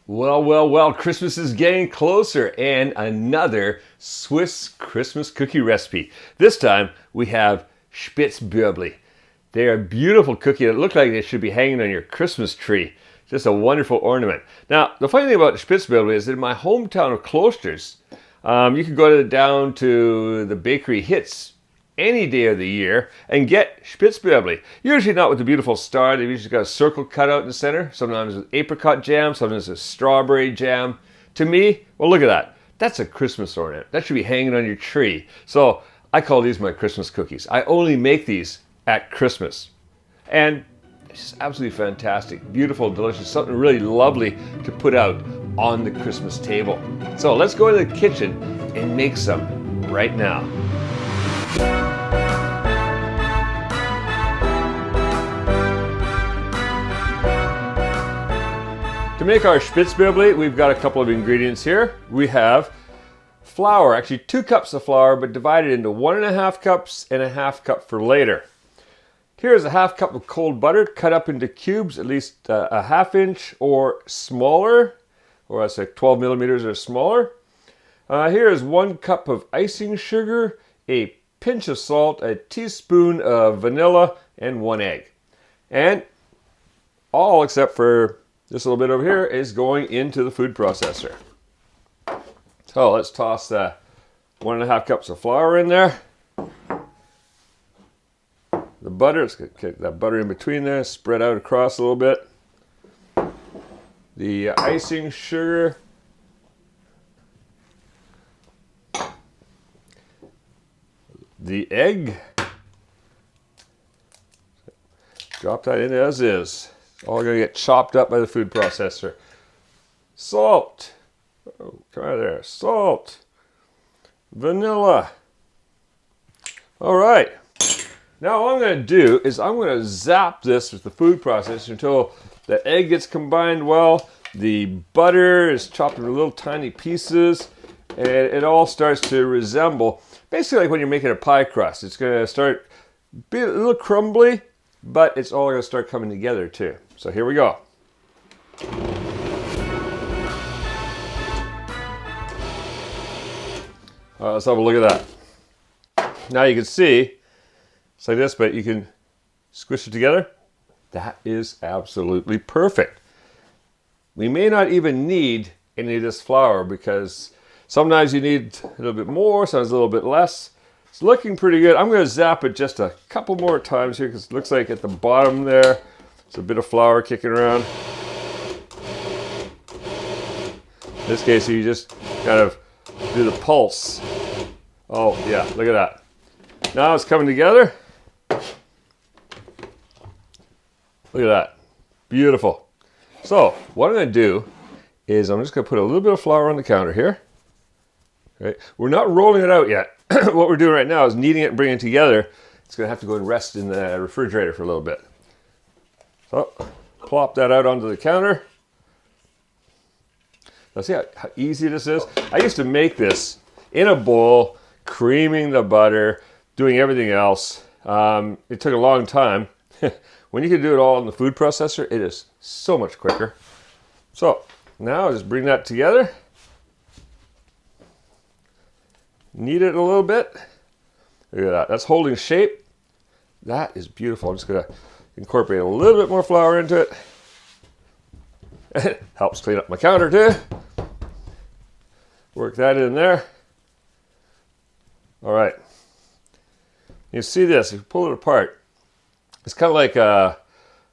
Well, well, well, Christmas is getting closer and another Swiss Christmas cookie recipe. This time we have Spitzbüebli. They are a beautiful cookie that look like they should be hanging on your Christmas tree. Just a wonderful ornament. Now, the funny thing about Spitzbüebli is that in my hometown of Klosters, you can go down to the bakery Hits any day of the year and get Spitzbüebli. Usually not with the beautiful star. They've usually got a circle cut out in the center. Sometimes with apricot jam, sometimes with strawberry jam. To me, well, look at that. That's a Christmas ornament. That should be hanging on your tree. So I call these my Christmas cookies. I only make these at Christmas. And it's just absolutely fantastic. Beautiful, delicious, something really lovely to put out on the Christmas table. So let's go into the kitchen and make some right now. To make our Spitzbüebli, we've got a couple of ingredients here. We have flour, actually 2 cups of flour, but divided into 1.5 cups and a half cup for later. Here's a half cup of cold butter cut up into cubes, at least a ½ inch or smaller, or that's like 12 millimeters or smaller. Here is 1 cup of icing sugar, a pinch of salt, a teaspoon of vanilla, and 1 egg. And all except for this little bit over here is going into the food processor. So let's toss 1.5 cups of flour in there. The butter, let's get that butter in between there, spread out across a little bit. The icing sugar. The egg. Drop that in as is. All going to get chopped up by the food processor. Salt. Oh, try there. Salt. Vanilla. All right. Now what I'm going to do is I'm going to zap this with the food processor until the egg gets combined well, the butter is chopped into little tiny pieces, and it all starts to resemble, basically like when you're making a pie crust. It's going to start being a little crumbly, but it's all going to start coming together too. So here we go. Let's have a look at that. Now you can see it's like this, but you can squish it together. That is absolutely perfect. We may not even need any of this flour because sometimes you need a little bit more, sometimes a little bit less. It's looking pretty good. I'm going to zap it just a couple more times here because it looks like at the bottom there, there's a bit of flour kicking around. In this case, you just kind of do the pulse. Oh yeah, look at that. Now it's coming together. Look at that. Beautiful. So what I'm going to do is I'm just going to put a little bit of flour on the counter here. Right. We're not rolling it out yet. What we're doing right now is kneading it and bringing it together. It's going to have to go and rest in the refrigerator for a little bit. So plop that out onto the counter. Now see how easy this is? I used to make this in a bowl, creaming the butter, doing everything else. It took a long time. When you can do it all in the food processor, it is so much quicker. So now I'll just bring that together. Knead it a little bit. Look at that. That's holding shape. That is beautiful. I'm just going to incorporate a little bit more flour into it. It helps clean up my counter too. Work that in there. All right. You see this, if you pull it apart, it's kind of like a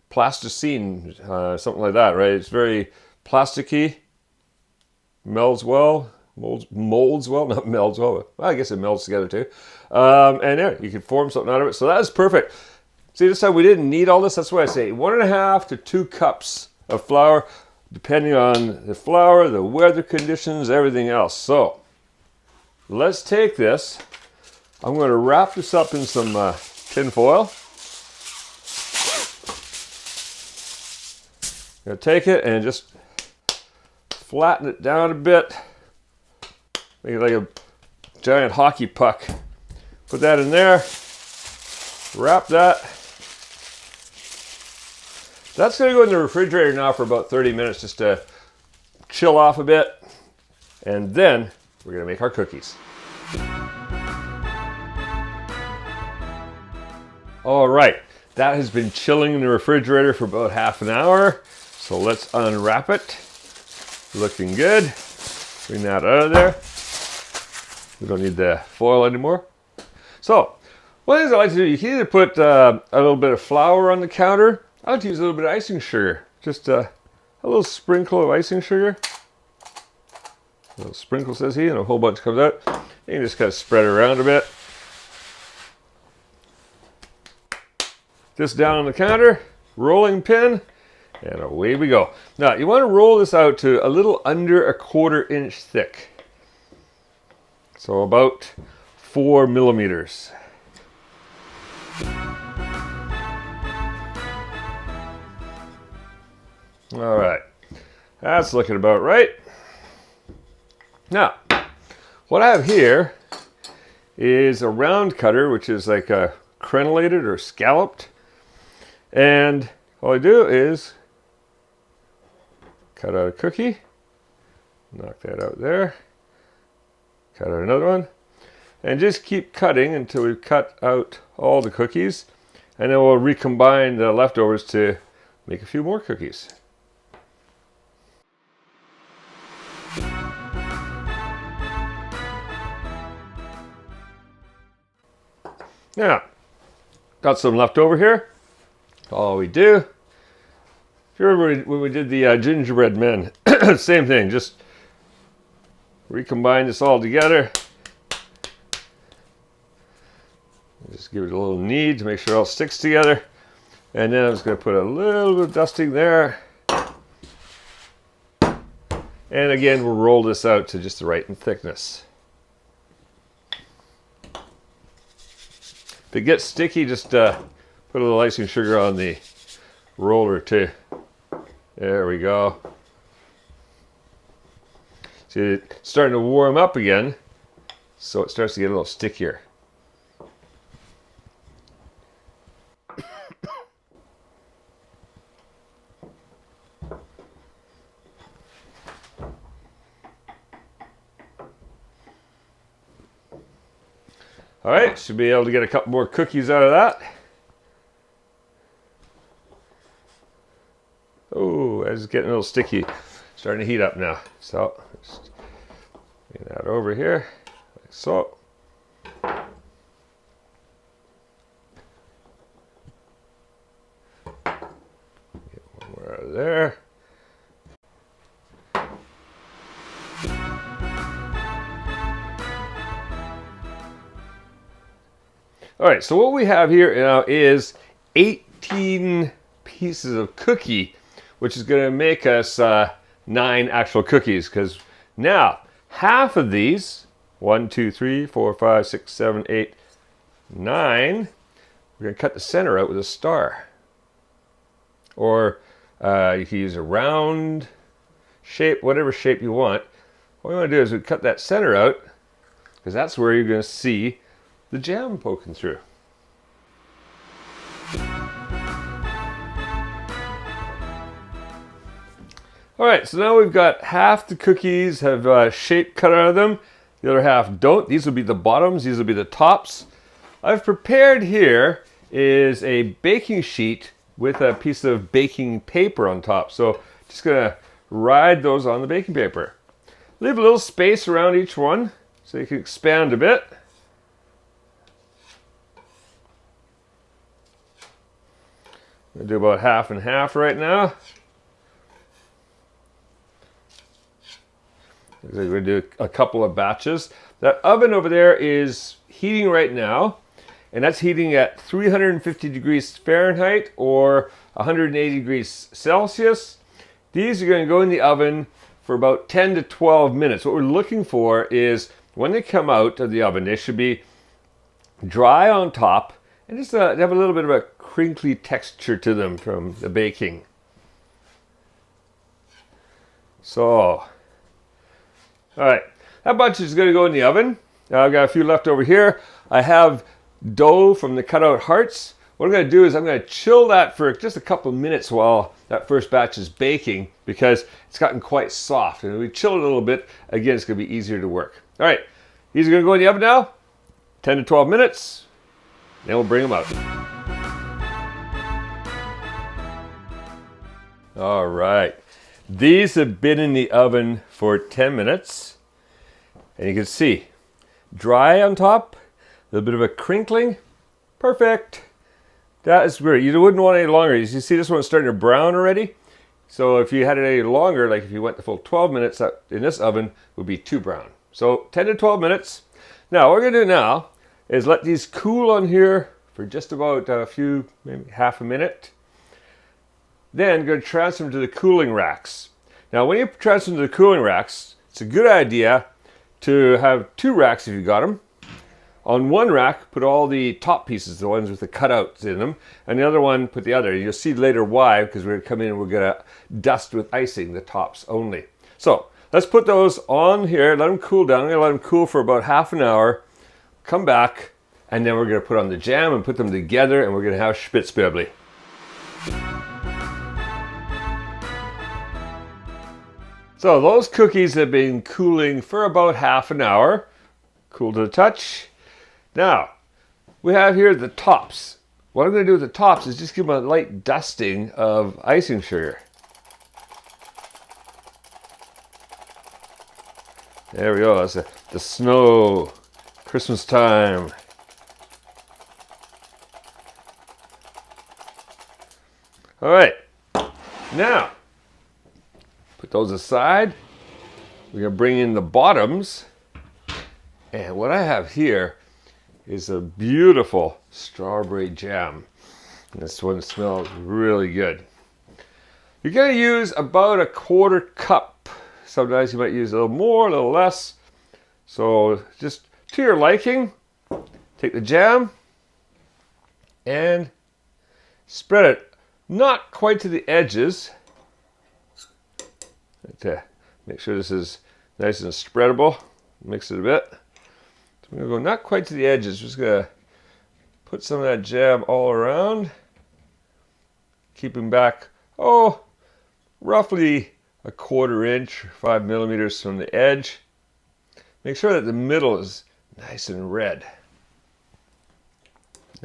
plasticine, something like that, right? It's very plasticky, molds well, not melds well, but well, I guess it melds together too. And yeah, you can form something out of it. So that's perfect. See, this time we didn't need all this. That's why I say 1.5 to 2 cups of flour, depending on the flour, the weather conditions, everything else. So let's take this. I'm going to wrap this up in some tin foil. I'm going to take it and just flatten it down a bit. Make it like a giant hockey puck. Put that in there. Wrap that. That's going to go in the refrigerator now for about 30 minutes just to chill off a bit, and then we're gonna make our cookies. All right, that has been chilling in the refrigerator for about half an hour. So let's unwrap it. Looking good. Bring that out of there. We don't need the foil anymore. So, one of the things I like to do, you can either put a little bit of flour on the counter. I like to use a little bit of icing sugar. Just a little sprinkle of icing sugar. A little sprinkle, says he, and a whole bunch comes out. You can just kind of spread it around a bit. Just down on the counter, rolling pin, and away we go. Now, you want to roll this out to a little under 1/4 inch thick. So about 4 millimeters. All right, that's looking about right. Now, what I have here is a round cutter, which is like a crenellated or scalloped. And all I do is cut out a cookie, knock that out there, cut out another one, and just keep cutting until we've cut out all the cookies, and then we'll recombine the leftovers to make a few more cookies. Now, got some left over here. All we do, if you remember when we did the gingerbread men, same thing, just recombine this all together. Just give it a little knead to make sure it all sticks together. And then I'm just going to put a little bit of dusting there. And again, we'll roll this out to just the right in thickness. If it gets sticky, just put a little icing sugar on the roller too. There we go. See, it's starting to warm up again, so it starts to get a little stickier. All right, should be able to get a couple more cookies out of that. Oh, it's getting a little sticky. Starting to heat up now. So, just bring that over here, like so. Get one more out of there. All right, so what we have here now is 18 pieces of cookie, which is going to make us 9 actual cookies, because now half of these, 1, 2, 3, 4, 5, 6, 7, 8, 9, we're going to cut the center out with a star. Or you can use a round shape, whatever shape you want. What we want to do is we cut that center out, because that's where you're going to see the jam poking through. All right, so now we've got half the cookies have shape cut out of them. The other half don't. These will be the bottoms, these will be the tops. I've prepared here is a baking sheet with a piece of baking paper on top. So just gonna ride those on the baking paper. Leave a little space around each one so you can expand a bit. I'm gonna do about half and half right now. We're going to do a couple of batches. That oven over there is heating right now, and that's heating at 350 degrees Fahrenheit or 180 degrees Celsius. These are going to go in the oven for about 10 to 12 minutes. What we're looking for is when they come out of the oven, they should be dry on top and just have a little bit of a crinkly texture to them from the baking. So, all right, that bunch is going to go in the oven. I've got a few left over here. I have dough from the cutout hearts. what I'm going to do is I'm going to chill that for just a couple of minutes while that first batch is baking, because it's gotten quite soft. And if we chill it a little bit, again, it's going to be easier to work. All right, these are going to go in the oven now, 10 to 12 minutes. Then we'll bring them out. All right, these have been in the oven for 10 minutes. And you can see, dry on top, a little bit of a crinkling. Perfect. That is great. You wouldn't want it any longer. You see this one's starting to brown already. So if you had it any longer, like if you went the full 12 minutes in this oven, would be too brown. So 10 to 12 minutes. Now what we're gonna do now is let these cool on here for just about a few, maybe half a minute. Then going to transfer them to the cooling racks. Now when you transfer them to the cooling racks, it's a good idea to have 2 racks if you got them. On one rack, put all the top pieces, the ones with the cutouts in them, and the other one, put the other. You'll see later why, because we're going to come in and we're going to dust with icing the tops only. So let's put those on here, let them cool down. I'm going to let them cool for about half an hour, come back, and then we're going to put on the jam and put them together, and we're going to have Spitzbüebli. So those cookies have been cooling for about half an hour, cool to the touch. Now, we have here the tops. What I'm going to do with the tops is just give them a light dusting of icing sugar. There we go, that's the snow, Christmas time. All right, now, put those aside. We're going to bring in the bottoms. And what I have here is a beautiful strawberry jam. And this one smells really good. You're going to use about a 1/4 cup. Sometimes you might use a little more, a little less. So just to your liking, take the jam and spread it not quite to the edges. To make sure this is nice and spreadable. Mix it a bit. So I'm going to go not quite to the edges, just going to put some of that jam all around. Keeping back, roughly a 1/4 inch, 5 millimeters from the edge. Make sure that the middle is nice and red.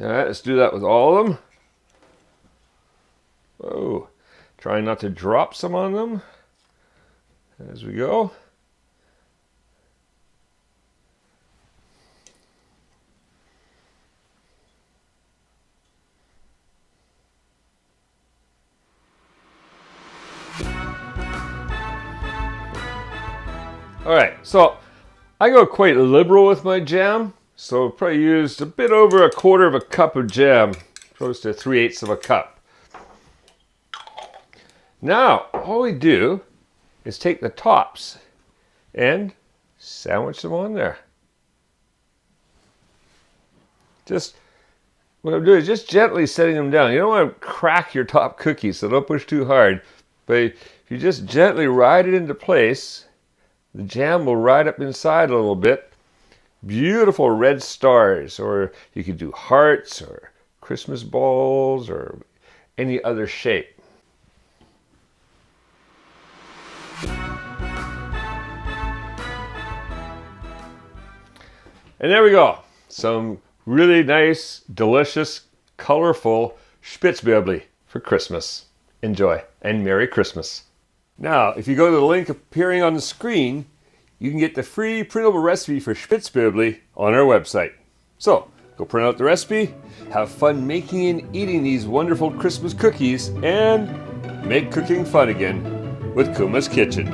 All right, let's do that with all of them. Whoa, trying not to drop some on them as we go. All right, so I go quite liberal with my jam, so probably used a bit over a 1/4 cup of jam, close to 3/8 of a cup. Now, all we do is take the tops and sandwich them on there. Just, what I'm doing is just gently setting them down. You don't want to crack your top cookies, so don't push too hard. But if you just gently ride it into place, the jam will ride up inside a little bit. Beautiful red stars, or you could do hearts or Christmas balls or any other shape. And there we go. Some really nice, delicious, colorful Spitzbüebli for Christmas. Enjoy, and Merry Christmas. Now, if you go to the link appearing on the screen, you can get the free printable recipe for Spitzbüebli on our website. So, go print out the recipe, have fun making and eating these wonderful Christmas cookies, and make cooking fun again with Kuma's Kitchen.